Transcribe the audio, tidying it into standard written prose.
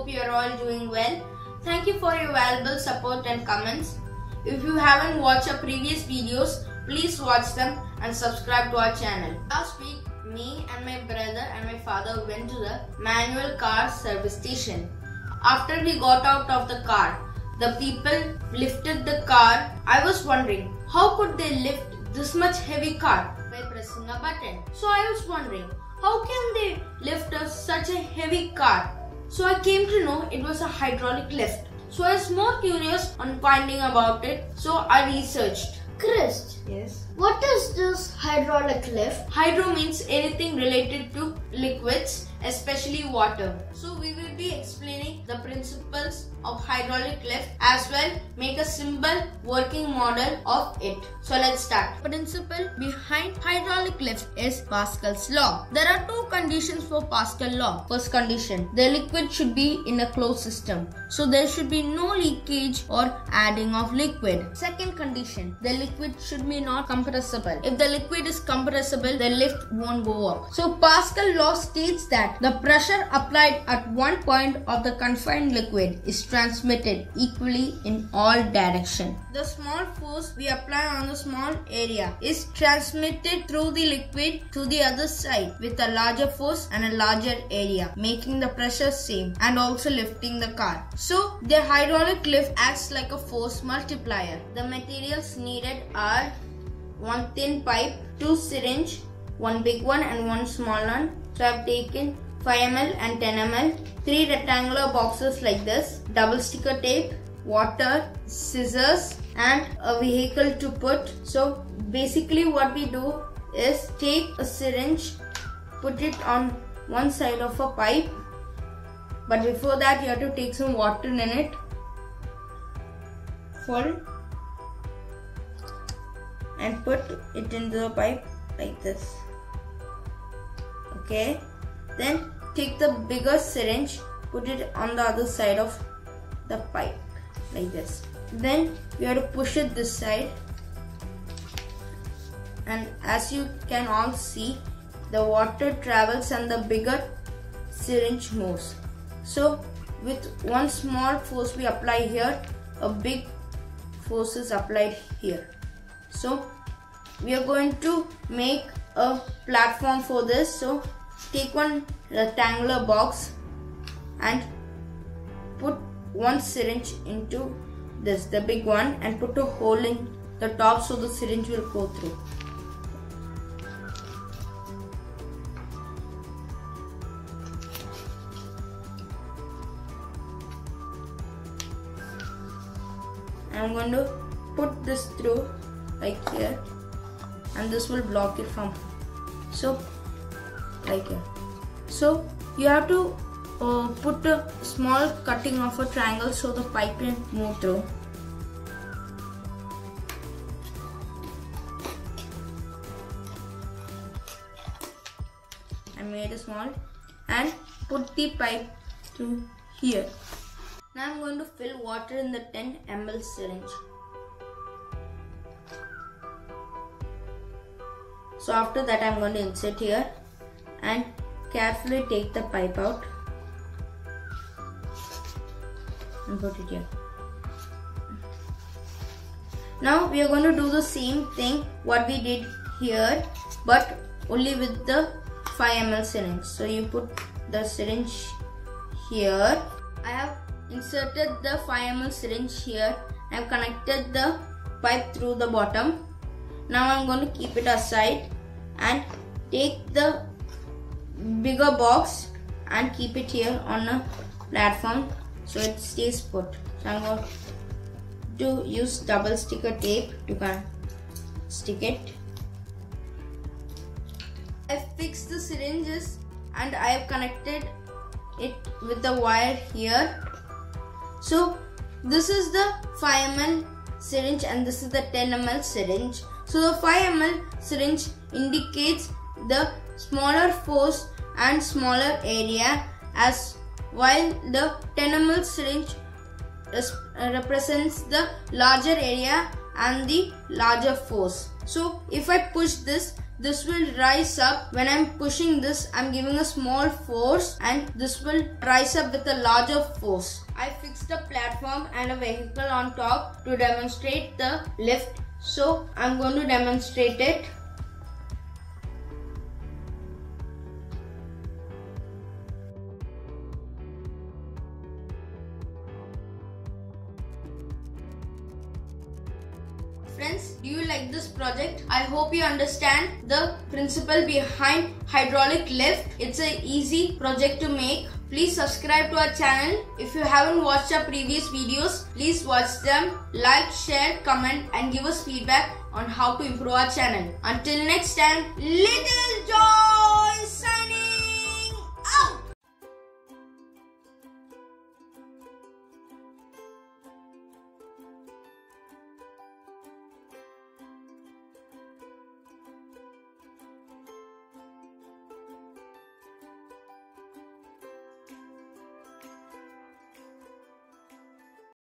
hope you are all doing well. Thank you for your valuable support and comments. If you haven't watched our previous videos, please watch them and subscribe to our channel. Last week, me and my brother and my father went to the manual car service station. After we got out of the car, the people lifted the car. I was wondering, how could they lift this much heavy car by pressing a button? So I was wondering, how can they lift such a heavy car? So I came to know it was a hydraulic lift. So I was more curious on finding about it. So I researched. Krist, Yes. what is this hydraulic lift? Hydro means anything related to liquids, especially water. So we will be explaining the principles of hydraulic lift as well, make a simple working model of it. So let's start. Principle behind hydraulic lift is Pascal's law. There are two conditions for Pascal law. First condition, the liquid should be in a closed system. So there should be no leakage or adding of liquid. Second condition, the liquid should be not compressible. If the liquid is compressible, the lift won't go up. So Pascal law states that the pressure applied at one point of the confined liquid is transmitted equally in all directions. The small force we apply on the small area is transmitted through the liquid to the other side with a larger force and a larger area, making the pressure same and also lifting the car. So the hydraulic lift acts like a force multiplier. The materials needed are one thin pipe, two syringe, one big one and one small one. So I have taken 5 ml and 10 ml, 3 rectangular boxes like this, double sticker tape, water, scissors and a vehicle to put. So basically what we do is take a syringe, put it on one side of a pipe, but before that you have to take some water in it, full, and put it into the pipe like this. Okay, then take the bigger syringe, put it on the other side of the pipe like this. Then you have to push it this side, and as you can all see, the water travels and the bigger syringe moves. So with one small force we apply here, a big force is applied here. So we are going to make a platform for this. So take one rectangular box and put one syringe into this, the big one, and put a hole in the top so the syringe will go through. I'm going to put this through like here, and this will block it from, so like here. So you have to put a small cutting of a triangle so the pipe can move through. I made a small and put the pipe through here. Now I'm going to fill water in the 10 ml syringe. So after that I'm going to insert here and carefully take the pipe out and put it here. Now we are going to do the same thing what we did here, but only with the 5 ml syringe. So you put the syringe here. I have inserted the 5 ml syringe here. I have connected the pipe through the bottom. Now I'm going to keep it aside and take the bigger box and keep it here on a platform so it stays put. So I'm going to use double sticker tape to stick it. I fixed the syringes and I have connected it with the wire here. So this is the 5 ml syringe and this is the 10 ml syringe. So the 5 ml syringe indicates the smaller force and smaller area, as while the 10 ml syringe represents the larger area and the larger force. So if I push this, this will rise up. When I'm pushing this, I'm giving a small force and this will rise up with a larger force. I fixed a platform and a vehicle on top to demonstrate the lift. So I'm going to demonstrate it. Friends, do you like this project? I hope you understand the principle behind hydraulic lift. It's an easy project to make. Please subscribe to our channel. If you haven't watched our previous videos, please watch them. Like, share, comment and give us feedback on how to improve our channel. Until next time, little joy!